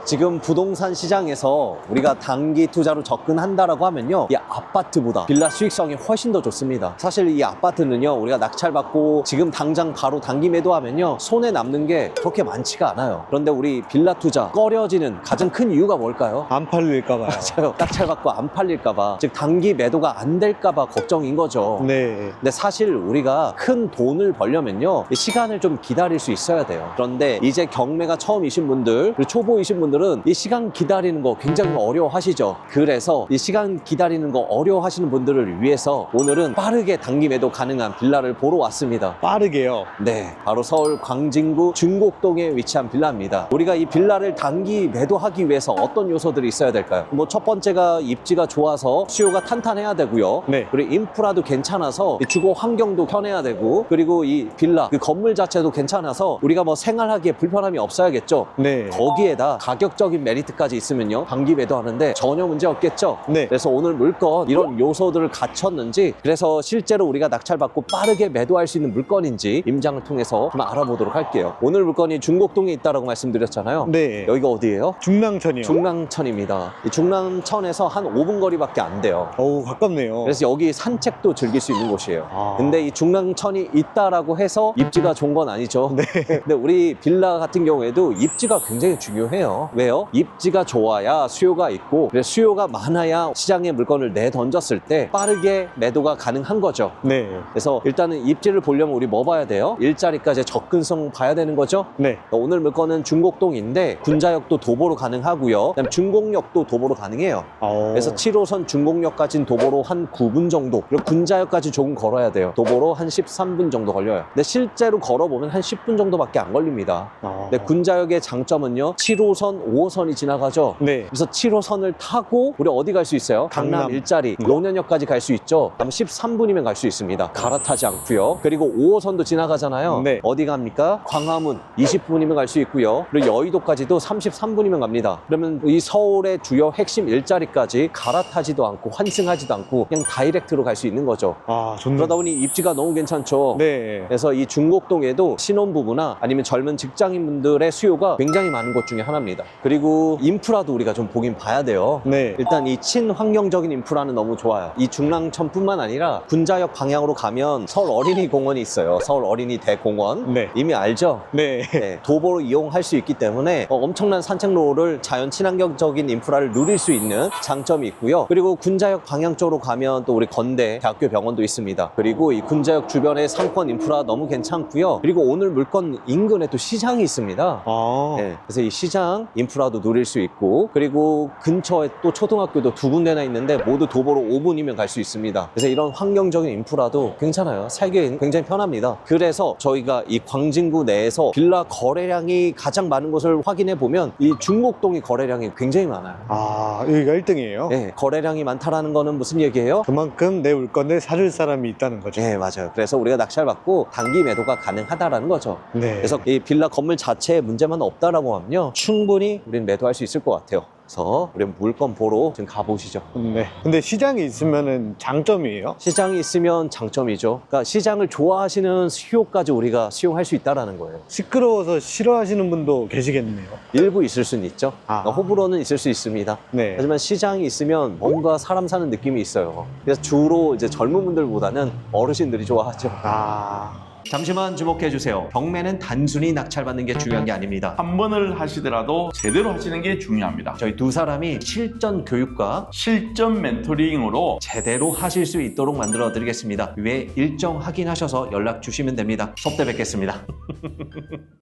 지금 부동산 시장에서 우리가 단기 투자로 접근한다라고 하면요, 이 아파트보다 빌라 수익성이 훨씬 더 좋습니다. 사실 이 아파트는요, 우리가 낙찰받고 지금 당장 바로 단기 매도하면요, 손에 남는 게 그렇게 많지가 않아요. 그런데 우리 빌라 투자 꺼려지는 가장 큰 이유가 뭘까요? 안 팔릴까 봐요. 맞아요. 낙찰받고 안 팔릴까봐, 즉 단기 매도가 안 될까봐 걱정인 거죠. 네. 근데 사실 우리가 큰 돈을 벌려면요, 이 시간을 좀 기다릴 수 있어야 돼요. 그런데 이제 경매가 처음이신 분들, 그리고 초보이신 분들은 이 시간 기다리는 거 굉장히 어려워하시죠. 그래서 이 시간 기다리는 거 어려워하시는 분들을 위해서 오늘은 빠르게 단기 매도 가능한 빌라를 보러 왔습니다. 빠르게요. 네, 바로 서울 광진구 중곡동에 위치한 빌라입니다. 우리가 이 빌라를 단기 매도하기 위해서 어떤 요소들이 있어야 될까요? 뭐 첫 번째가 입지가 좋아서 수요가 탄탄해야 되고요. 네. 그리고 인프라도 괜찮아서 이 주거 환경도 편해야 되고, 그리고 이 빌라 그 건물 자체도 괜찮아서 우리가 뭐 생활하기에 불편함이 없어야겠죠. 네. 거기에다 가격적인 메리트까지 있으면요, 단기 매도하는데 전혀 문제 없겠죠. 네. 그래서 오늘 물건 이런 요소들을 갖췄는지, 그래서 실제로 우리가 낙찰받고 빠르게 매도할 수 있는 물건인지 임장을 통해서 한번 알아보도록 할게요. 오늘 물건이 중곡동에 있다라고 말씀드렸잖아요. 네. 여기가 어디예요? 중랑천이요. 중랑천입니다. 이 중랑천에서 한 5분 거리밖에 안 돼요. 어우, 가깝네요. 그래서 여기 산책도 즐길 수 있는 곳이에요. 아. 근데 이 중랑천이 있다라고 해서 입지가 좋은 건 아니죠. 네. 근데 우리 빌라 같은 경우에도 입지가 굉장히 중요해요. 왜요? 입지가 좋아야 수요가 있고, 그래서 수요가 많아야 시장에 물건을 내던졌을 때 빠르게 매도가 가능한 거죠. 네. 그래서 일단은 입지를 보려면 우리 뭐 봐야 돼요? 일자리까지 접근성 봐야 되는 거죠. 네. 오늘 물건은 중곡동인데 군자역도 도보로 가능하고요. 그다음 중곡역도 도보로 가능해요. 그래서 7호선 중곡역까지는 도보로 한 9분 정도, 그리고 군자역까지 조금 걸어야 돼요. 도보로 한 13분 정도 걸려요. 근데 실제로 걸어보면 한 10분 정도밖에 안 걸립니다. 근데 군자역의 장점은요, 7호선, 5호선이 지나가죠. 네. 그래서 7호선을 타고 우리 어디 갈 수 있어요? 강남 일자리, 노년역까지 갈 수 있죠. 아마 13분이면 갈 수 있습니다. 갈아타지 않고요. 그리고 5호선도 지나가잖아요. 네. 어디 갑니까? 광화문 20분이면 갈 수 있고요. 그리고 여의도까지도 33분이면 갑니다. 그러면 이 서울의 주요 핵심 일자리까지 갈아타지도 않고 환승하지도 않고 그냥 다이렉트로 갈 수 있는 거죠. 아, 좋네. 그러다 보니 입지가 너무 괜찮죠. 네. 그래서 이 중곡동에도 신혼부부나 아니면 젊은 직장인분들의 수요가 굉장히 많은 곳 중에 하나입니다. 그리고 인프라도 우리가 좀 보긴 봐야 돼요. 네. 일단 이 친환경적인 인프라는 너무 좋아요. 이 중랑천뿐만 아니라 군자역 방향으로 가면 서울 어린이공원이 있어요. 서울 어린이 대공원. 네. 이미 알죠? 네. 네, 도보로 이용할 수 있기 때문에 엄청난 산책로를 자연 친환경적인 인프라를 누릴 수 있는 장점이 있고요. 그리고 군자역 방향 쪽으로 가면 또 우리 건대 대학교 병원도 있습니다. 그리고 이 군자역 주변의 상권 인프라 너무 괜찮고요. 그리고 오늘 물건 인근에 또 시장이 있습니다. 아. 네, 그래서 이 시장 인프라도 누릴 수 있고, 그리고 근처에 또 초등학교도 2군데나 있는데 모두 도보로 5분이면 갈 수 있습니다. 그래서 이런 환경적인 인프라도 괜찮아요. 살기 굉장히 편합니다. 그래서 저희가 이 광진구 내에서 빌라 거래량이 가장 많은 곳을 확인해 보면 이 중곡동이 거래량이 굉장히 많아요. 아, 여기가 1등이에요? 네, 거래량이 많다라는 거는 무슨 얘기예요? 그만큼 내 물건을 사줄 사람이 있다는 거죠. 네, 맞아요. 그래서 우리가 낙찰받고 단기 매도가 가능하다라는 거죠. 네. 그래서 이 빌라 건물 자체에 문제만 없다라고 하면요, 충분히 우리는 매도할 수 있을 것 같아요. 그래서 우리 물건 보러 지금 가보시죠. 네. 근데 시장이 있으면은 장점이에요? 시장이 있으면 장점이죠. 그러니까 시장을 좋아하시는 수요까지 우리가 수용할 수 있다는 거예요. 시끄러워서 싫어하시는 분도 계시겠네요. 일부 있을 수는 있죠. 아. 호불호는 있을 수 있습니다. 네. 하지만 시장이 있으면 뭔가 사람 사는 느낌이 있어요. 그래서 주로 이제 젊은 분들보다는 어르신들이 좋아하죠. 아. 잠시만 주목해 주세요. 경매는 단순히 낙찰받는 게 중요한 게 아닙니다. 한 번을 하시더라도 제대로 하시는 게 중요합니다. 저희 두 사람이 실전 교육과 실전 멘토링으로 제대로 하실 수 있도록 만들어 드리겠습니다. 위에 일정 확인하셔서 연락 주시면 됩니다. 수업 때 뵙겠습니다.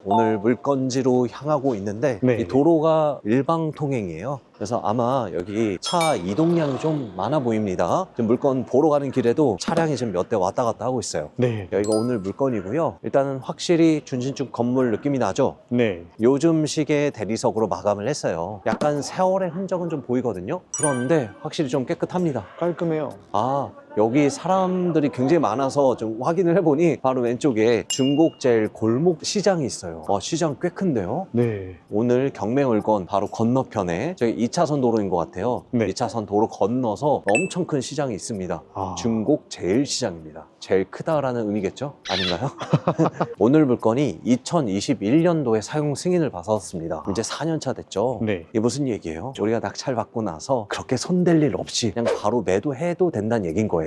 오늘 물건지로 향하고 있는데 네. 이 도로가 일방통행이에요. 그래서 아마 여기 차 이동량이 좀 많아 보입니다. 지금 물건 보러 가는 길에도 차량이 지금 몇 대 왔다 갔다 하고 있어요. 네. 여기가 오늘 물건이고요. 일단은 확실히 준신축 건물 느낌이 나죠? 네. 요즘식의 대리석으로 마감을 했어요. 약간 세월의 흔적은 좀 보이거든요. 그런데 확실히 좀 깨끗합니다. 깔끔해요. 아, 여기 사람들이 굉장히 많아서 좀 확인을 해보니 바로 왼쪽에 중곡제일 골목 시장이 있어요. 시장 꽤 큰데요? 네. 오늘 경매물건 바로 건너편에 저기 2차선 도로인 것 같아요. 네. 2차선 도로 건너서 엄청 큰 시장이 있습니다. 아. 중곡 제일 시장입니다. 제일 크다라는 의미겠죠? 아닌가요? 오늘 물건이 2021년도에 사용 승인을 받았습니다. 이제 4년차 됐죠? 네. 이게 무슨 얘기예요? 우리가 낙찰 받고 나서 그렇게 손댈 일 없이 그냥 바로 매도해도 된다는 얘기인 거예요.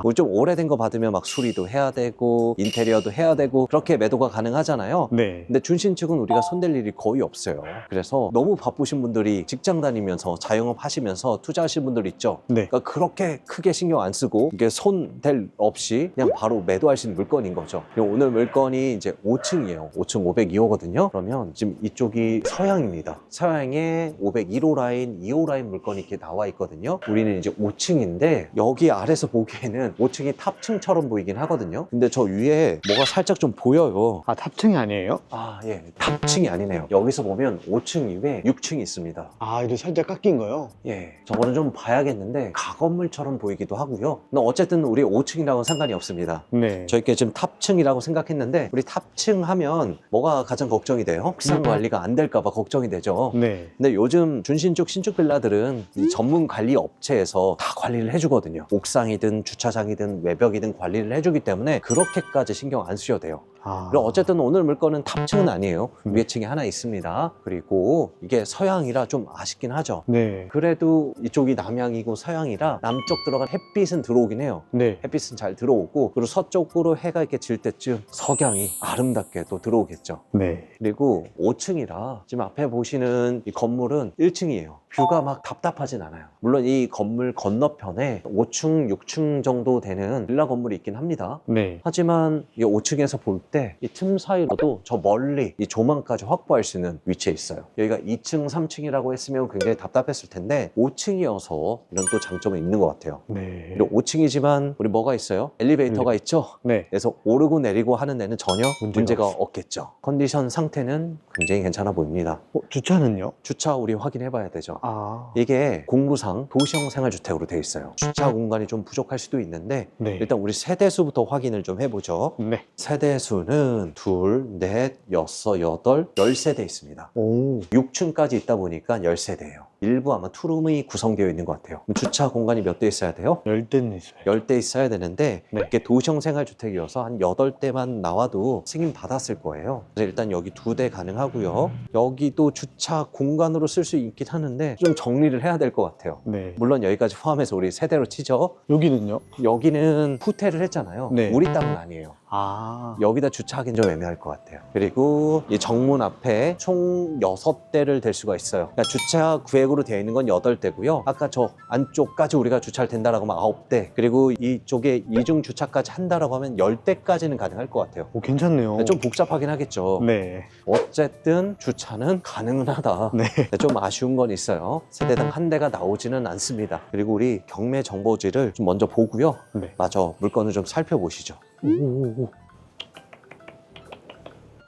뭐좀 오래된 거 받으면 막 수리도 해야 되고 인테리어도 해야 되고 그렇게 매도가 가능하잖아요. 네. 근데 준신 측은 우리가 손댈 일이 거의 없어요. 그래서 너무 바쁘신 분들이 직장 다니면서 자영업 하시면서 투자하신 분들 있죠. 네. 그러니까 그렇게 크게 신경 안 쓰고 이게 손댈 없이 그냥 바로 매도할 수 있는 물건인 거죠. 그리고 오늘 물건이 이제 5층이에요. 5층 502호거든요. 그러면 지금 이쪽이 서양입니다. 서양에 501호 라인, 2호 라인 물건이 이렇게 나와 있거든요. 우리는 이제 5층인데 여기 아래서 보기에는 5층이 탑층처럼 보이긴 하거든요. 근데 저 위에 뭐가 살짝 좀 보여요. 아, 탑층이 아니에요? 예. 탑층이 아니네요. 여기서 보면 5층 이외에 6층이 있습니다. 아, 이렇게 살짝 깎인 거요? 예. 저거는 좀 봐야겠는데 가건물처럼 보이기도 하고요. 근데 어쨌든 우리 5층이라고는 상관이 없습니다. 네. 저희께 지금 탑층이라고 생각했는데 우리 탑층 하면 뭐가 가장 걱정이 돼요? 혹상 관리가 안 될까 봐 걱정이 되죠. 네. 근데 요즘 준신축 신축 빌라들은 이 전문 관리 업체에서 다 관리를 해주거든요. 옥상이든 주차장이든 외벽이든 관리를 해주기 때문에 그렇게까지 신경 안 쓰셔도 돼요. 아. 그리고 어쨌든 오늘 물건은 탑층은 아니에요. 위에 층이 하나 있습니다. 그리고 이게 서양이라 좀 아쉽긴 하죠. 네. 그래도 이쪽이 남향이고 서양이라 남쪽 들어간 햇빛은 들어오긴 해요. 네. 햇빛은 잘 들어오고 그리고 서쪽으로 해가 이렇게 질 때쯤 석양이 아름답게 또 들어오겠죠. 네. 그리고 5층이라 지금 앞에 보시는 이 건물은 1층이에요. 뷰가 막 답답하진 않아요. 물론 이 건물 건너편에 5층, 6층 정도 되는 빌라 건물이 있긴 합니다. 네. 하지만 이 5층에서 볼 때 이 틈 사이로도 저 멀리 이 조망까지 확보할 수 있는 위치에 있어요. 여기가 2층, 3층이라고 했으면 굉장히 답답했을 텐데 5층이어서 이런 또 장점이 있는 것 같아요. 네. 그리고 5층이지만 우리 뭐가 있어요? 엘리베이터가 있죠? 네. 그래서 오르고 내리고 하는 데는 전혀 문제가 없어. 없겠죠. 컨디션 상태는 굉장히 괜찮아 보입니다. 주차는요? 주차 우리 확인해 봐야 되죠. 아. 이게 공구상 도시형 생활주택으로 되어 있어요. 주차 공간이 좀 부족할 수도 있는데 네. 일단 우리 세대수부터 확인을 좀 해보죠. 네. 세대수는 둘, 넷, 여섯, 여덟, 10세대 있습니다. 오. 6층까지 있다 보니까 10세대예요. 일부 아마 투룸이 구성되어 있는 것 같아요. 그럼 주차 공간이 몇 대 있어야 돼요? 10대는 있어요. 10대 있어야 되는데 네. 이게 도시형 생활주택이어서 한 8대만 나와도 승인 받았을 거예요. 그래서 일단 여기 2대 가능하고요. 여기도 주차 공간으로 쓸 수 있긴 하는데 좀 정리를 해야 될 것 같아요. 네. 물론 여기까지 포함해서 우리 세대로 치죠. 여기는요? 여기는 후퇴를 했잖아요. 네. 우리 땅은 아니에요. 아. 여기다 주차하기는 좀 애매할 것 같아요. 그리고 이 정문 앞에 총 6대를 댈 수가 있어요. 그러니까 주차 구획으로 되어 있는 건 8대고요. 아까 저 안쪽까지 우리가 주차를 된다라고 하면 9대. 그리고 이쪽에 이중 주차까지 한다라고 하면 10대까지는 가능할 것 같아요. 오, 괜찮네요. 좀 복잡하긴 하겠죠. 네. 어쨌든 주차는 가능은 하다. 네. 좀 아쉬운 건 있어요. 세대당 한 대가 나오지는 않습니다. 그리고 우리 경매 정보지를 좀 먼저 보고요. 네. 마저 물건을 좀 살펴보시죠. 오.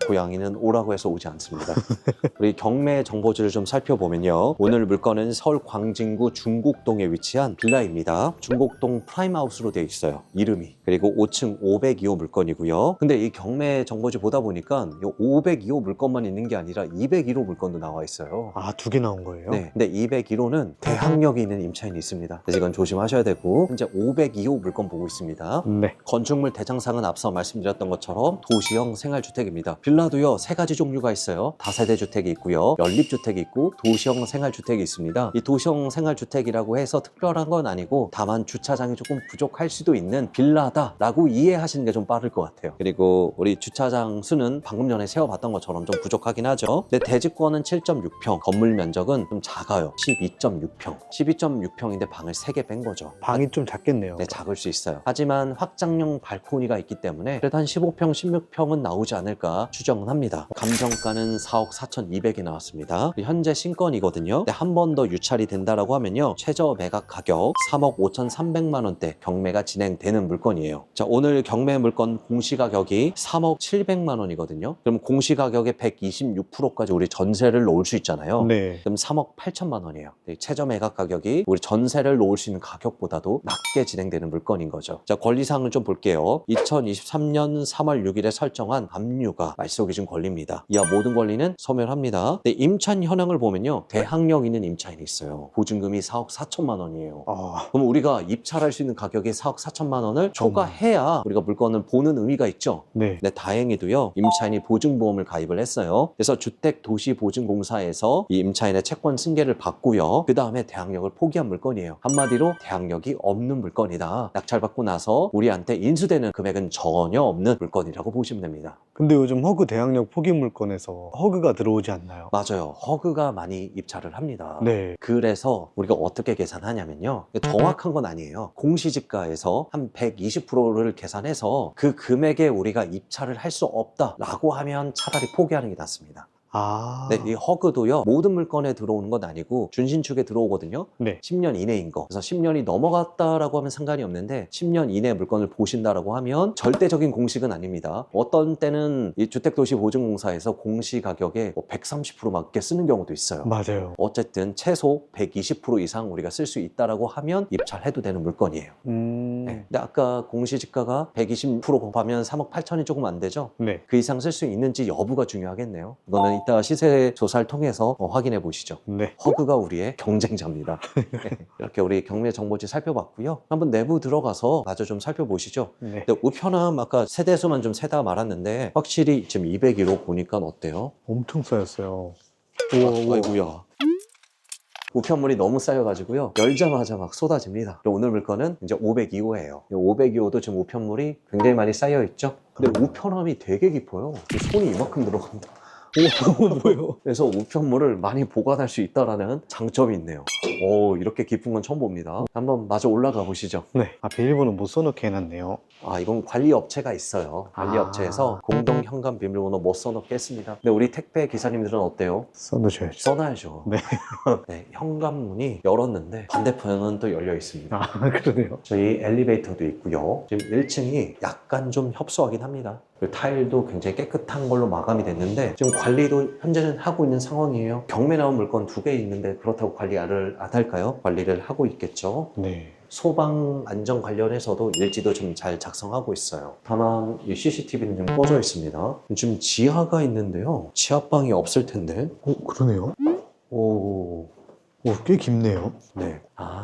고양이는 오라고 해서 오지 않습니다. 우리 경매 정보지를 좀 살펴보면요. 오늘 물건은 서울 광진구 중곡동에 위치한 빌라입니다. 중곡동 프라임하우스로 되어 있어요. 이름이. 그리고 5층 502호 물건이고요. 근데 이 경매 정보지 보다 보니까 이 502호 물건만 있는 게 아니라 201호 물건도 나와 있어요. 아, 2개 나온 거예요? 네. 근데 201호는 대항력이 있는 임차인이 있습니다. 그래서 이건 조심하셔야 되고 현재 502호 물건 보고 있습니다. 네. 건축물 대장상은 앞서 말씀드렸던 것처럼 도시형 생활주택입니다. 빌라도요 3가지 종류가 있어요. 다세대 주택이 있고요, 연립주택이 있고 도시형 생활주택이 있습니다. 이 도시형 생활주택이라고 해서 특별한 건 아니고 다만 주차장이 조금 부족할 수도 있는 빌라다라고 이해하시는 게 좀 빠를 것 같아요. 그리고 우리 주차장 수는 방금 전에 세어봤던 것처럼 좀 부족하긴 하죠. 근데 대지권은 7.6평, 건물 면적은 좀 작아요. 12.6평. 12.6평인데 방을 3개 뺀 거죠. 방이 좀 작겠네요. 네, 작을 수 있어요. 하지만 확장형 발코니가 있기 때문에 그래도 한 15평, 16평은 나오지 않을까 추정은 합니다. 감정가는 4억 4,200이 나왔습니다. 현재 신건이거든요. 한 번 더 유찰이 된다라고 하면요, 최저 매각 가격 3억 5,300만 원대 경매가 진행되는 물건이에요. 자, 오늘 경매 물건 공시가격이 3억 700만 원이거든요. 그럼 공시가격의 126%까지 우리 전세를 놓을 수 있잖아요. 네. 그럼 3억 8천만 원이에요. 최저 매각 가격이 우리 전세를 놓을 수 있는 가격보다도 낮게 진행되는 물건인 거죠. 자, 권리사항을 좀 볼게요. 2023년 3월 6일에 설정한 압류가 말소 기준 권리입니다. 이하 모든 권리는 소멸합니다. 임차인 현황을 보면요, 대항력 있는 임차인이 있어요. 보증금이 4억 4천만 원이에요. 그럼 우리가 입찰할 수 있는 가격이 4억 4천만 원을 초과해야 우리가 물건을 보는 의미가 있죠. 네. 근데 다행히도요, 임차인이 보증보험을 가입을 했어요. 그래서 주택도시보증공사에서 이 임차인의 채권 승계를 받고요, 그 다음에 대항력을 포기한 물건이에요. 한마디로 대항력이 없는 물건이다. 낙찰받고 나서 우리한테 인수되는 금액은 전혀 없는 물건이라고 보시면 됩니다. 근데 요즘 허그 대항력 포기 물건에서 허그가 들어오지 않나요? 맞아요. 허그가 많이 입찰을 합니다. 네. 그래서 우리가 어떻게 계산하냐면요, 정확한 건 아니에요. 공시지가에서 한 120%를 계산해서 그 금액에 우리가 입찰을 할 수 없다라고 하면 차라리 포기하는 게 낫습니다. 네, 이 허그도요, 모든 물건에 들어오는 건 아니고 준신축에 들어오거든요. 네. 10년 이내인 거. 그래서 10년이 넘어갔다라고 하면 상관이 없는데 10년 이내 물건을 보신다라고 하면 절대적인 공식은 아닙니다. 어떤 때는 이 주택도시보증공사에서 공시 가격에 130% 맞게 쓰는 경우도 있어요. 맞아요. 어쨌든 최소 120% 이상 우리가 쓸 수 있다라고 하면 입찰해도 되는 물건이에요. 네. 근데 아까 공시지가가 120% 곱하면 3억 8천이 조금 안 되죠? 네. 그 이상 쓸 수 있는지 여부가 중요하겠네요. 이거는 이따 시세 조사를 통해서 확인해 보시죠. 네. 허그가 우리의 경쟁자입니다. 네. 이렇게 우리 경매 정보지 살펴봤고요. 한번 내부 들어가서 마저 좀 살펴보시죠. 네. 근데 우편함 아까 세대수만 좀 세다 말았는데 확실히 지금 201호 보니까 어때요? 엄청 쌓였어요. 아이고야. 우편물이 너무 쌓여가지고요, 열자마자 막 쏟아집니다. 그리고 오늘 물건은 이제 502호예요. 502호도 지금 우편물이 굉장히 많이 쌓여있죠. 근데 우편함이 되게 깊어요. 손이 이만큼 들어갑니다. 뭐예요? 그래서 우편물을 많이 보관할 수 있다는 장점이 있네요. 오, 이렇게 깊은 건 처음 봅니다. 한번 마저 올라가 보시죠. 네. 비밀번호 못 써놓게 해놨네요. 이건 관리업체가 있어요. 관리업체에서 공동 현관 비밀번호 못 써놓게 했습니다. 근데 우리 택배 기사님들은 어때요? 써놓으셔야죠. 써놔야죠. 네. 네, 현관문이 열었는데 반대편은 또 열려 있습니다. 그러네요. 저희 엘리베이터도 있고요. 지금 1층이 약간 좀 협소하긴 합니다. 그리고 타일도 굉장히 깨끗한 걸로 마감이 됐는데 지금 관리도 현재는 하고 있는 상황이에요. 경매 나온 물건 2개 있는데 그렇다고 관리를 안 할까요? 관리를 하고 있겠죠. 네. 소방 안전 관련해서도 일지도 좀 잘 작성하고 있어요. 다만 이 CCTV는 좀 꺼져 있습니다. 지금 지하가 있는데요, 지하방이 없을 텐데. 그러네요. 오, 꽤 깊네요. 네.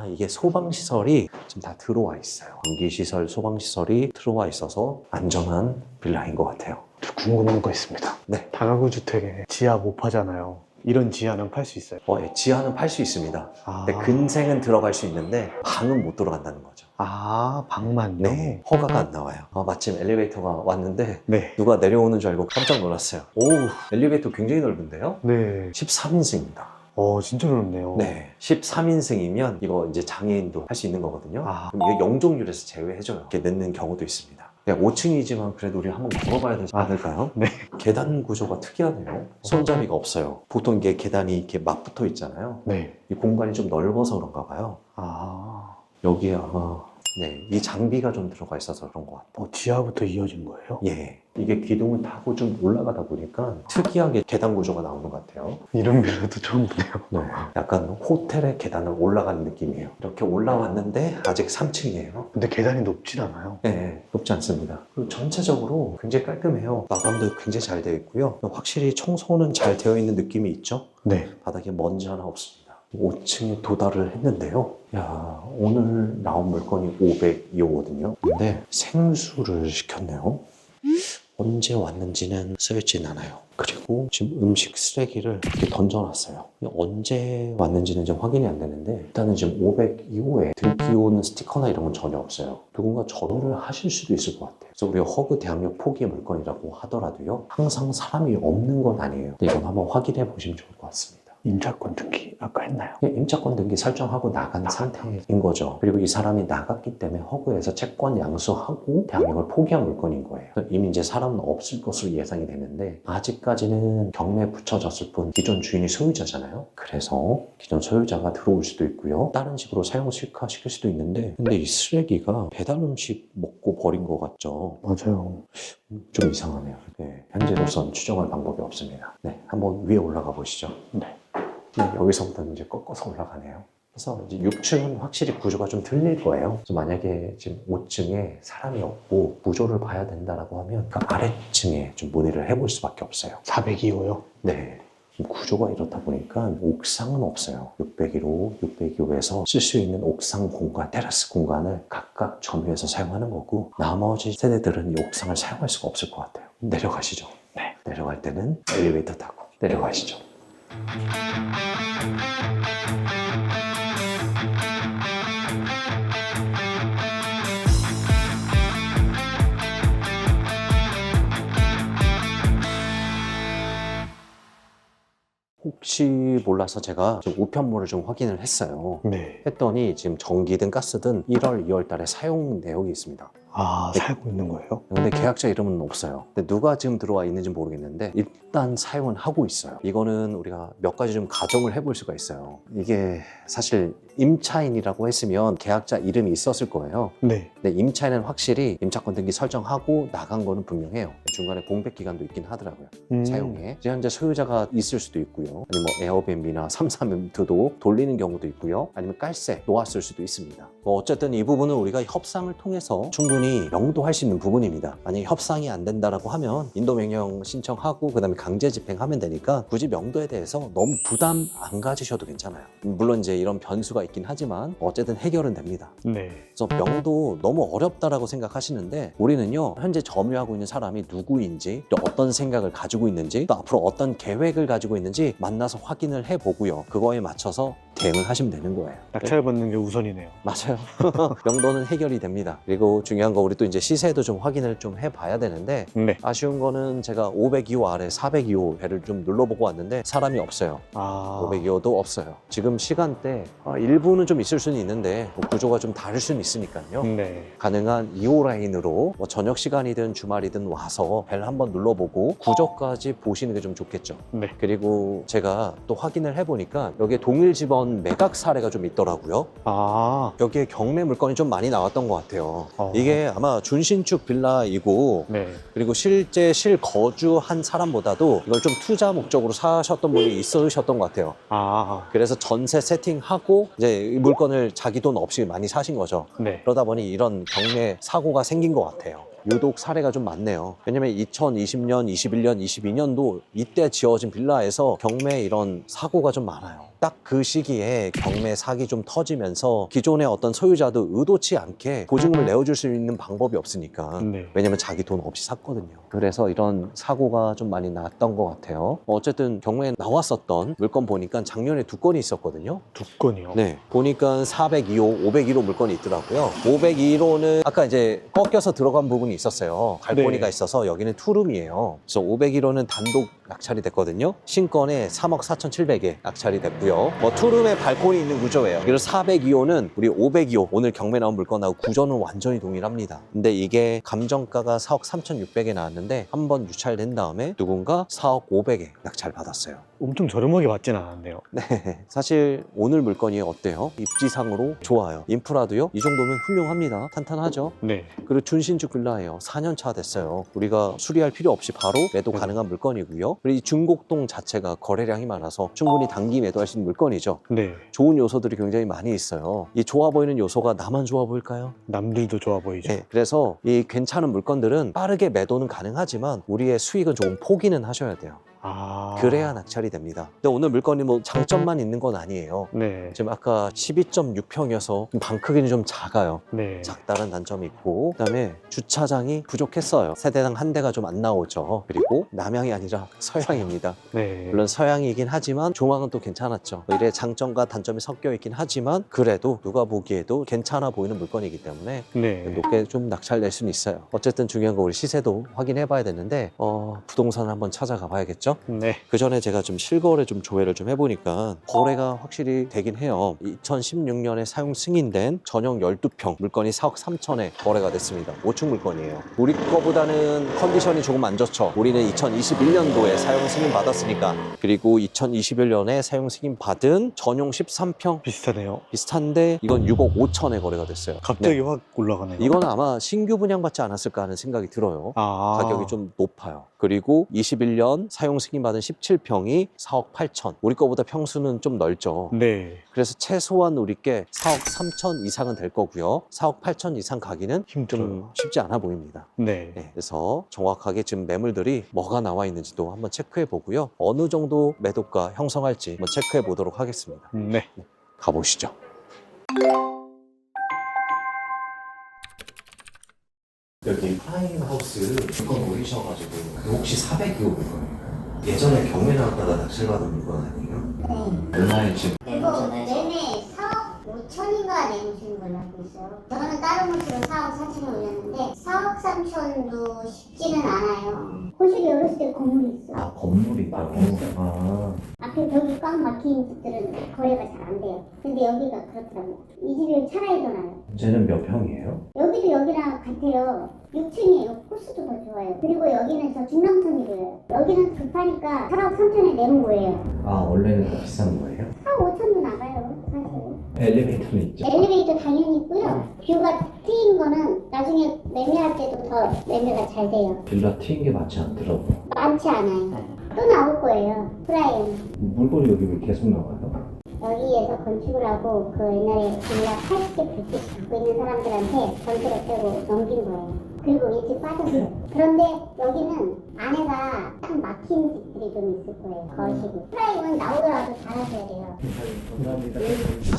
이게 소방시설이 지금 다 들어와 있어요. 전기시설, 소방시설이 들어와 있어서 안전한 빌라인 것 같아요. 궁금한 거 있습니다. 네. 다가구 주택에 지하 못 파잖아요. 이런 지하는 팔 수 있어요? 예, 지하는 팔 수 있습니다. 근데 근생은 들어갈 수 있는데 방은 못 들어간다는 거죠. 방만요? 네, 허가가 안 나와요. 마침 엘리베이터가 왔는데 네. 누가 내려오는 줄 알고 깜짝 놀랐어요. 오, 엘리베이터 굉장히 넓은데요? 네. 13인승입니다. 진짜 넓네요. 네, 13인승이면 이거 이제 장애인도 할 수 있는 거거든요. 그럼 이게 영종률에서 제외해줘요. 이렇게 넣는 경우도 있습니다. 5층이지만 그래도 우리 한번 걸어봐야 되지 않을까요? 네. 계단 구조가 특이하네요. 손잡이가 없어요. 보통 이게 계단이 이렇게 맞붙어 있잖아요. 네. 이 공간이 좀 넓어서 그런가 봐요. 여기에 아마 이 장비가 좀 들어가 있어서 그런 것 같아요. 지하부터 이어진 거예요? 예, 이게 기둥을 타고 좀 올라가다 보니까 특이하게 계단 구조가 나오는 것 같아요. 이런 빌라도 처음 보네요. 네, 약간 호텔의 계단을 올라가는 느낌이에요. 이렇게 올라왔는데 아직 3층이에요. 근데 계단이 높진 않아요. 네, 높지 않습니다. 그리고 전체적으로 굉장히 깔끔해요. 마감도 굉장히 잘 되어 있고요. 확실히 청소는 잘 되어 있는 느낌이 있죠. 네. 바닥에 먼지 하나 없습니다. 5층에 도달을 했는데요. 야, 오늘 나온 물건이 502호거든요. 근데 생수를 시켰네요. 언제 왔는지는 쓰여있진 않아요. 그리고 지금 음식 쓰레기를 이렇게 던져놨어요. 언제 왔는지는 좀 확인이 안 되는데 일단은 지금 502호에 들기 오는 스티커나 이런 건 전혀 없어요. 누군가 전화를 하실 수도 있을 것 같아요. 그래서 우리가 허그 대항력 포기 물건이라고 하더라도요, 항상 사람이 없는 건 아니에요. 근데 이건 한번 확인해 보시면 좋을 것 같습니다. 임차권 등기 아까 했나요? 임차권 등기 설정하고 나간 상태인 거죠. 그리고 이 사람이 나갔기 때문에 허구해서 채권 양수하고 대항력을 포기한 물건인 거예요. 이미 이제 사람은 없을 것으로 예상이 되는데 아직까지는 경매에 붙여졌을 뿐 기존 주인이 소유자잖아요. 그래서 기존 소유자가 들어올 수도 있고요. 다른 식으로 사용 실가시킬 수도 있는데 근데 이 쓰레기가 배달 음식 먹고 버린 것 같죠. 맞아요. 좀 이상하네요. 네, 현재로선 추정할 방법이 없습니다. 네, 한번 위에 올라가 보시죠. 네. 네, 여기서부터 이제 꺾어서 올라가네요. 그래서 이제 6층은 확실히 구조가 좀 틀릴 거예요. 그래서 만약에 지금 5층에 사람이 없고 구조를 봐야 된다라고 하면 그 아래층에 좀 문의를 해볼 수밖에 없어요. 402호요? 네. 구조가 이렇다 보니까 옥상은 없어요. 601호, 602호에서 쓸 수 있는 옥상 공간, 테라스 공간을 각각 점유해서 사용하는 거고 나머지 세대들은 이 옥상을 사용할 수가 없을 것 같아요. 내려가시죠. 네. 내려갈 때는 엘리베이터 타고 내려가시죠. 혹시 몰라서 제가 좀 우편물을 좀 확인을 했어요. 네. 했더니 지금 전기든 가스든 1월, 2월 달에 사용 내역이 있습니다. 아, 살고 있는 거예요? 근데 계약자 이름은 없어요. 근데 누가 지금 들어와 있는지 모르겠는데 일단 사용은 하고 있어요. 이거는 우리가 몇 가지 좀 가정을 해볼 수가 있어요. 이게 사실 임차인이라고 했으면 계약자 이름이 있었을 거예요. 네. 근데 임차인은 확실히 임차권 등기 설정하고 나간 거는 분명해요. 중간에 공백 기간도 있긴 하더라고요. 사용에. 이제 현재 소유자가 있을 수도 있고요. 아니면 뭐 에어비앤비나 3사멘트도 돌리는 경우도 있고요. 아니면 깔세 놓았을 수도 있습니다. 어쨌든 이 부분은 우리가 협상을 통해서 충분히 명도할 수 있는 부분입니다. 만약에 협상이 안 된다라고 하면 인도명령 신청하고 그다음에 강제 집행하면 되니까 굳이 명도에 대해서 너무 부담 안 가지셔도 괜찮아요. 물론 이제 이런 변수가 있긴 하지만 어쨌든 해결은 됩니다. 네. 그래서 명도 너무 어렵다라고 생각하시는데 우리는요 현재 점유하고 있는 사람이 누구인지 또 어떤 생각을 가지고 있는지 또 앞으로 어떤 계획을 가지고 있는지 만나서 확인을 해보고요 그거에 맞춰서 대응을 하시면 되는 거예요. 낙찰받는 게 우선이네요. 맞아요. 명도는 해결이 됩니다. 그리고 중요한 거 우리 또 이제 시세도 좀 확인을 좀 해봐야 되는데 네. 아쉬운 거는 제가 502호 아래 402호 배를 좀 눌러보고 왔는데 사람이 없어요. 아. 502호도 없어요. 지금 시간대 일부는 좀 있을 수는 있는데 뭐 구조가 좀 다를 수는 있으니까요. 네. 가능한 2호 라인으로 뭐 저녁 시간이든 주말이든 와서 벨 한번 눌러보고 구조까지 보시는 게 좀 좋겠죠. 네. 그리고 제가 또 확인을 해보니까 여기에 동일지번 매각 사례가 좀 있더라고요. 아. 여기에 경매 물건이 좀 많이 나왔던 것 같아요. 어. 이게 아마 준신축 빌라이고 네. 그리고 실제 실거주한 사람보다도 이걸 좀 투자 목적으로 사셨던 분이 있으셨던 것 같아요. 아. 그래서 전세 세팅하고 이제 이 물건을 자기 돈 없이 많이 사신 거죠. 네. 그러다 보니 이런 경매 사고가 생긴 것 같아요. 유독 사례가 좀 많네요. 왜냐면 2020년, 21년, 22년도 이때 지어진 빌라에서 경매 이런 사고가 좀 많아요. 딱 그 시기에 경매 사기 좀 터지면서 기존의 어떤 소유자도 의도치 않게 보증금을 내어줄 수 있는 방법이 없으니까 네. 왜냐면 자기 돈 없이 샀거든요. 그래서 이런 사고가 좀 많이 났던 것 같아요. 어쨌든 경매에 나왔었던 물건 보니까 작년에 2건이 있었거든요. 2건이요? 네, 보니까 402호, 501호 물건이 있더라고요. 501호는 아까 이제 꺾여서 들어간 부분이 있었어요. 갈고니가 네. 있어서 여기는 투룸이에요. 그래서 501호는 단독 낙찰이 됐거든요. 신건에 3억 4,700에 낙찰이 됐고요. 뭐 투룸에 발코니 있는 구조예요. 그리고 402호는 우리 502호 오늘 경매 나온 물건하고 구조는 완전히 동일합니다. 근데 이게 감정가가 4억 3,600에 나왔는데 한번 유찰된 다음에 누군가 4억 500에 낙찰 받았어요. 엄청 저렴하게 받진 않았네요. 네, 사실 오늘 물건이 어때요? 입지상으로 좋아요. 인프라도요? 이 정도면 훌륭합니다. 탄탄하죠? 네. 그리고 준신축 빌라예요. 4년 차 됐어요. 우리가 수리할 필요 없이 바로 매도 가능한 물건이고요. 그리고 이 중곡동 자체가 거래량이 많아서 충분히 단기 매도할 수 있는 물건이죠. 네. 좋은 요소들이 굉장히 많이 있어요. 이 좋아 보이는 요소가 나만 좋아 보일까요? 남들도 좋아 보이죠. 네, 그래서 이 괜찮은 물건들은 빠르게 매도는 가능하지만 우리의 수익은 조금 포기는 하셔야 돼요. 아. 그래야 낙찰이 됩니다. 근데 오늘 물건이 뭐 장점만 있는 건 아니에요. 네. 지금 아까 12.6평이어서 방 크기는 좀 작아요. 네. 작다는 단점이 있고 그다음에 주차장이 부족했어요. 세대당 한 대가 좀 안 나오죠. 그리고 남향이 아니라 서향입니다. 네. 물론 서향이긴 하지만 조망은 또 괜찮았죠. 이래 장점과 단점이 섞여 있긴 하지만 그래도 누가 보기에도 괜찮아 보이는 물건이기 때문에 네. 높게 좀 낙찰 낼 수는 있어요. 어쨌든 중요한 거 우리 시세도 확인해 봐야 되는데 부동산을 한번 찾아가 봐야겠죠. 아시죠? 네. 그 전에 제가 좀 실거래 좀 조회를 좀 해보니까 거래가 확실히 되긴 해요. 2016년에 사용 승인된 전용 12평 물건이 4억 3천에 거래가 됐습니다. 5층 물건이에요. 우리 거보다는 컨디션이 조금 안 좋죠. 우리는 2021년도에 사용 승인 받았으니까. 그리고 2021년에 사용 승인 받은 전용 13평 비슷하네요. 비슷한데 이건 6억 5천에 거래가 됐어요. 갑자기 네. 확 올라가네요. 이건 아마 신규 분양받지 않았을까 하는 생각이 들어요. 가격이 좀 높아요. 그리고 21년 사용 승인받은 17평이 4억 8천. 우리 거보다 평수는 좀 넓죠. 네. 그래서 최소한 우리께 4억 3천 이상은 될 거고요. 4억 8천 이상 가기는 힘들어요. 좀 쉽지 않아 보입니다. 네. 네, 그래서 정확하게 지금 매물들이 뭐가 나와 있는지도 한번 체크해 보고요. 어느 정도 매도가 형성할지 한번 체크해 보도록 하겠습니다. 네. 가보시죠. 여기 프라임 하우스 물건 올리셔가지고 혹시 400이 오는 거예요? 예전에 경매 나왔다가 낚시를 받은 물건 아니에요? 얼마에 지금? 그거 매매 4억 5천인가 내주신 걸로 알고 있어요. 저는 다른 곳으로 4억 4천을 올렸는데 4억 3천도 쉽지는 않아요. 호실이 어렸을 때 건물이 있어. 아, 건물이 있다고? 아, 앞에 벽이 꽉 막힌 집들은 거래가 잘 안 돼요. 근데 여기가 그렇더라고요. 이 집이 차라리 더 나아요. 쟤는 몇 평이에요? 여기도 여기랑 같아요. 6층이에요. 코스도 더 좋아요. 그리고 여기는 저 중랑천이고요. 여기는 급하니까 4억 3천에 내는 거예요. 아, 원래는 더 비싼 거예요? 4억 5천도 나가요. 사실. 엘리베이터는 있죠? 엘리베이터 당연히 있고요. 뷰가 트인 거는 나중에 매매할 때도 더 매매가 잘 돼요. 빌라 트인 게 많지 않더라고요. 많지 않아요. 또 나올 거예요. 프라임. 물건이 여기 왜 계속 나와요? 여기에서 건축을 하고 그 옛날에 빌라 80개, 100개씩 갖고 있는 사람들한테 전세로 떼고 넘긴 거예요. 그리고 일찍 빠졌어요. 그런데 여기는 안에가 딱 막힌 집들이 좀 있을 거예요. 거실이. 프라임은 나오더라도 잘하셔야 돼요.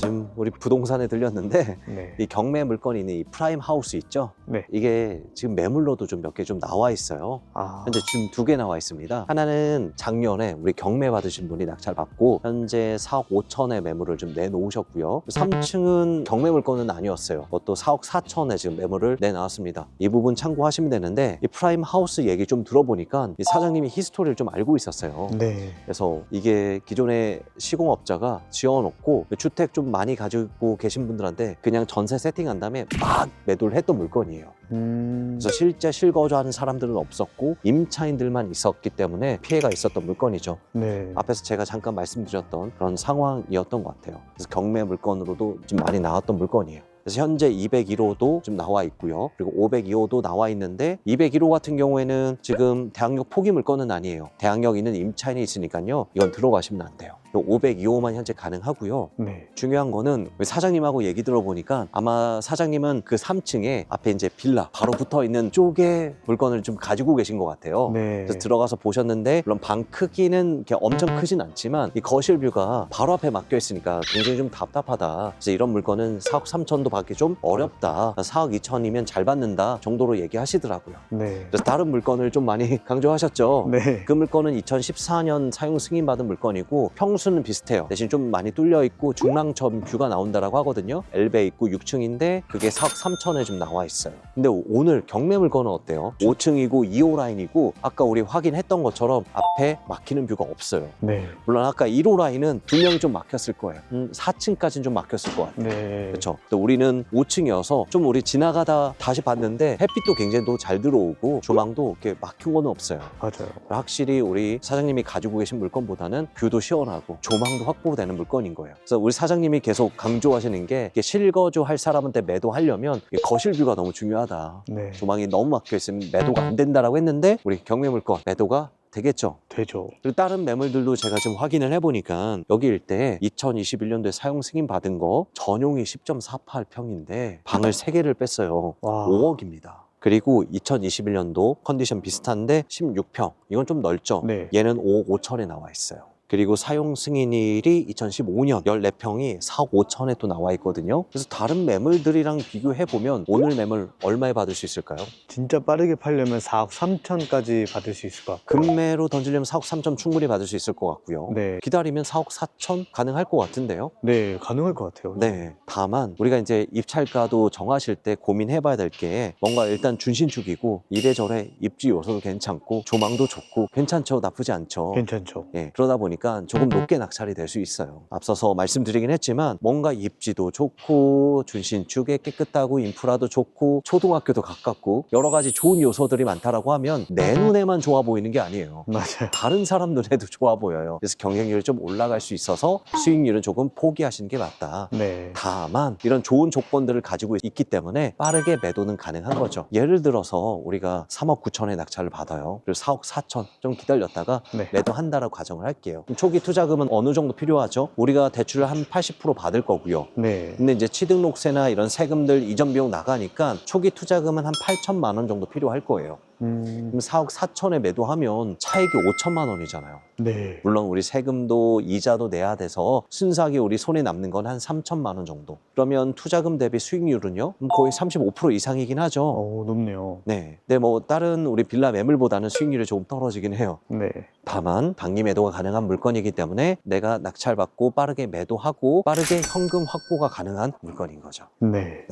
지금 우리 부동산에 들렸는데 네. 이 경매 물건이 있는 이 프라임 하우스 있죠? 네. 이게 지금 매물로도 좀 몇 개 좀 나와 있어요. 아. 현재 지금 2개 나와 있습니다. 하나는 작년에 우리 경매 받으신 분이 낙찰 받고 현재 4억 5천에 매물을 좀 내놓으셨고요. 3층은 경매 물건은 아니었어요. 그것도 4억 4천에 지금 매물을 내놨습니다. 이 부분 참고하시면 되는데 이 프라임 하우스 얘기 좀 들어보니까 이 사장님이 히스토리를 좀 알고 있었어요. 네. 그래서 이게 기존의 시공업자가 지어놓고 주택 좀 많이 가지고 계신 분들한테 그냥 전세 세팅한 다음에 막 매도를 했던 물건이에요. 그래서 실제 실거주하는 사람들은 없었고 임차인들만 있었기 때문에 피해가 있었던 물건이죠. 네. 앞에서 제가 잠깐 말씀드렸던 그런 상황이었던 것 같아요. 그래서 경매 물건으로도 좀 많이 나왔던 물건이에요. 그래서 현재 201호도 좀 나와 있고요. 그리고 502호도 나와 있는데 201호 같은 경우에는 지금 대학역 포기 물건은 아니에요. 대학역 있는 임차인이 있으니까요. 이건 들어가시면 안 돼요. 502호만 현재 가능하고요. 네. 중요한 거는 사장님하고 얘기 들어보니까 아마 사장님은 그 3층에 앞에 이제 빌라 바로 붙어 있는 쪽에 물건을 좀 가지고 계신 것 같아요. 네. 그래서 들어가서 보셨는데 물론 방 크기는 이렇게 엄청 크진 않지만 이 거실 뷰가 바로 앞에 막혀 있으니까 굉장히 좀 답답하다. 그래서 이런 물건은 4억 3천도 받기 좀 어렵다. 4억 2천이면 잘 받는다 정도로 얘기하시더라고요. 네. 그래서 다른 물건을 좀 많이 강조하셨죠. 네. 그 물건은 2014년 사용 승인받은 물건이고 평수는 비슷해요. 대신 좀 많이 뚫려 있고 중랑천 뷰가 나온다라고 하거든요. 엘베 있고 6층인데 그게 4억 3천에 좀 나와 있어요. 근데 오늘 경매 물건은 어때요? 5층이고 2호 라인이고 아까 우리 확인했던 것처럼 앞에 막히는 뷰가 없어요. 네. 물론 아까 1호 라인은 분명히 좀 막혔을 거예요. 4층까지는 좀 막혔을 것 같아요. 네. 그렇죠. 또 우리는 5층이어서 좀 우리 지나가다 다시 봤는데 햇빛도 굉장히 또 잘 들어오고 조망도 이렇게 막힌 거는 없어요. 맞아요. 확실히 우리 사장님이 가지고 계신 물건보다는 뷰도 시원하고 조망도 확보되는 물건인 거예요. 그래서 우리 사장님이 계속 강조하시는 게 이게 실거주 할 사람한테 매도하려면 이 거실 뷰가 너무 중요하다. 네. 조망이 너무 막혀 있으면 매도가 안 된다라고 했는데 우리 경매 물건 매도가 되겠죠. 되죠. 그리고 다른 매물들도 제가 좀 확인을 해보니까 여기 일대 2021년도에 사용 승인 받은 거 전용이 10.48평인데 방을 3개를 뺐어요. 와. 5억입니다. 그리고 2021년도 컨디션 비슷한데 16평. 이건 좀 넓죠. 네. 얘는 5억 5천에 나와 있어요. 그리고 사용 승인일이 2015년 14평이 4억 5천에 또 나와 있거든요. 그래서 다른 매물들이랑 비교해보면 오늘 매물 얼마에 받을 수 있을까요? 진짜 빠르게 팔려면 4억 3천까지 받을 수 있을 것 같아요. 금매로 던지려면 4억 3천 충분히 받을 수 있을 것 같고요. 네. 기다리면 4억 4천 가능할 것 같은데요. 네, 가능할 것 같아요. 네. 다만 우리가 이제 입찰가도 정하실 때 고민해봐야 될 게 뭔가 일단 준신축이고 이래저래 입지 요소도 괜찮고 조망도 좋고 괜찮죠? 나쁘지 않죠? 괜찮죠. 예, 그러다 보니까 조금 높게 낙찰이 될 수 있어요. 앞서서 말씀드리긴 했지만 뭔가 입지도 좋고 준신축에 깨끗하고 인프라도 좋고 초등학교도 가깝고 여러 가지 좋은 요소들이 많다라고 하면 내 눈에만 좋아 보이는 게 아니에요. 맞아요. 다른 사람 눈에도 좋아 보여요. 그래서 경쟁률이 좀 올라갈 수 있어서 수익률은 조금 포기하시는 게 맞다. 네. 다만 이런 좋은 조건들을 가지고 있기 때문에 빠르게 매도는 가능한 거죠. 예를 들어서 우리가 3억 9천에 낙찰을 받아요. 그리고 4억 4천 좀 기다렸다가 네. 매도한다라고 가정을 할게요. 그럼 초기 투자금은 어느 정도 필요하죠? 우리가 대출을 한 80% 받을 거고요. 네. 근데 이제 취등록세나 이런 세금들 이전 비용 나가니까 초기 투자금은 한 8천만 원 정도 필요할 거예요. 그럼 4억 4천에 매도하면 차익이 5천만 원이잖아요. 네. 물론 우리 세금도 이자도 내야 돼서 순수하게 우리 손에 남는 건 한 3천만 원 정도. 그러면 투자금 대비 수익률은요? 거의 35% 이상이긴 하죠. 오, 높네요. 네. 근데 뭐 다른 우리 빌라 매물보다는 수익률이 조금 떨어지긴 해요. 네. 다만 단기 매도가 가능한 물건이기 때문에 내가 낙찰받고 빠르게 매도하고 빠르게 현금 확보가 가능한 물건인 거죠. 네.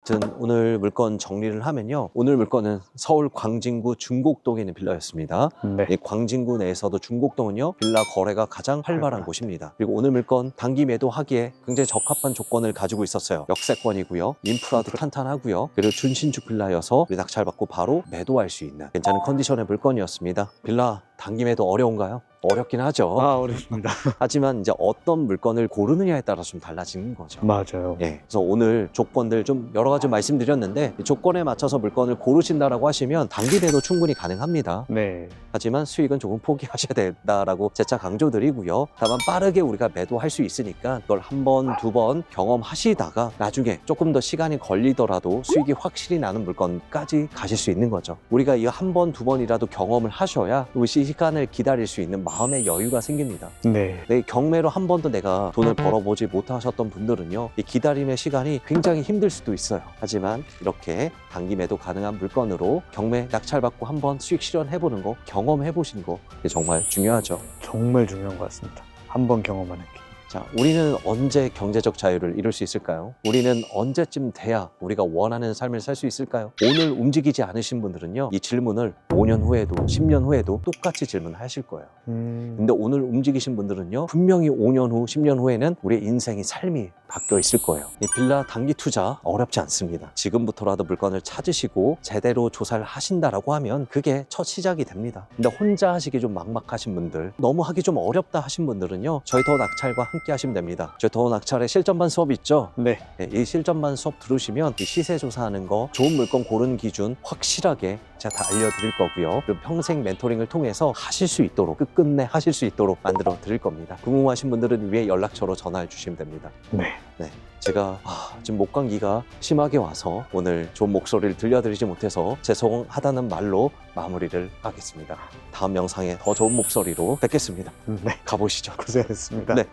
아무튼 오늘 물건 정리를 하면요. 오늘 물건은 서울 광진구 중곡동에 있는 빌라였습니다. 네. 이 광진구 내에서도 중곡동은요. 빌라 거래가 가장 활발한 곳입니다. 그리고 오늘 물건 단기 매도하기에 굉장히 적합한 조건을 가지고 있었어요. 역세권이고요. 인프라도 탄탄하고요. 그리고 준신축 빌라여서 우리 낙찰받고 바로 매도할 수 있는 괜찮은 컨디션의 물건이었습니다. 빌라 단기 매도 어려운가요? 어렵긴 하죠. 아, 어렵습니다. 하지만 이제 어떤 물건을 고르느냐에 따라 좀 달라지는 거죠. 맞아요. 예, 그래서 오늘 조건들 좀 여러 가지 말씀드렸는데 이 조건에 맞춰서 물건을 고르신다라고 하시면 단기 매도 충분히 가능합니다. 네. 하지만 수익은 조금 포기하셔야 된다라고 재차 강조드리고요. 다만 빠르게 우리가 매도할 수 있으니까 그걸 한 번, 두 번 경험하시다가 나중에 조금 더 시간이 걸리더라도 수익이 확실히 나는 물건까지 가실 수 있는 거죠. 우리가 이 한 번, 두 번이라도 경험을 하셔야 이 시간을 기다릴 수 있는 마음의 여유가 생깁니다. 네. 내 경매로 한 번도 내가 돈을 벌어보지 못하셨던 분들은요, 이 기다림의 시간이 굉장히 힘들 수도 있어요. 하지만 이렇게 단기 매도 가능한 물건으로 경매 낙찰받고 한번 수익 실현해보는 거, 경험해보시는 거 이게 정말 중요하죠. 정말 중요한 것 같습니다. 한번 경험하는 게. 자, 우리는 언제 경제적 자유를 이룰 수 있을까요? 우리는 언제쯤 돼야 우리가 원하는 삶을 살 수 있을까요? 오늘 움직이지 않으신 분들은요, 이 질문을 5년 후에도 10년 후에도 똑같이 질문하실 거예요. 근데 오늘 움직이신 분들은요, 분명히 5년 후, 10년 후에는 우리의 인생이, 삶이 바뀌어 있을 거예요. 이 빌라 단기 투자 어렵지 않습니다. 지금부터라도 물건을 찾으시고 제대로 조사를 하신다라고 하면 그게 첫 시작이 됩니다. 근데 혼자 하시기 좀 막막하신 분들, 너무 하기 좀 어렵다 하신 분들은요, 저희 더 낙찰과 함께 하시면 됩니다. 저희 더 낙찰의 실전반 수업 있죠? 네. 네, 이 실전반 수업 들으시면 이 시세 조사하는 거, 좋은 물건 고르는 기준 확실하게 제가 다 알려드릴 거고요. 그리고 평생 멘토링을 통해서 하실 수 있도록, 끝끝내 하실 수 있도록 만들어 드릴 겁니다. 궁금하신 분들은 위에 연락처로 전화해 주시면 됩니다. 네. 네, 제가 지금 목감기가 심하게 와서 오늘 좋은 목소리를 들려드리지 못해서 죄송하다는 말로 마무리를 하겠습니다. 다음 영상에 더 좋은 목소리로 뵙겠습니다. 네. 가보시죠. 고생했습니다. 네.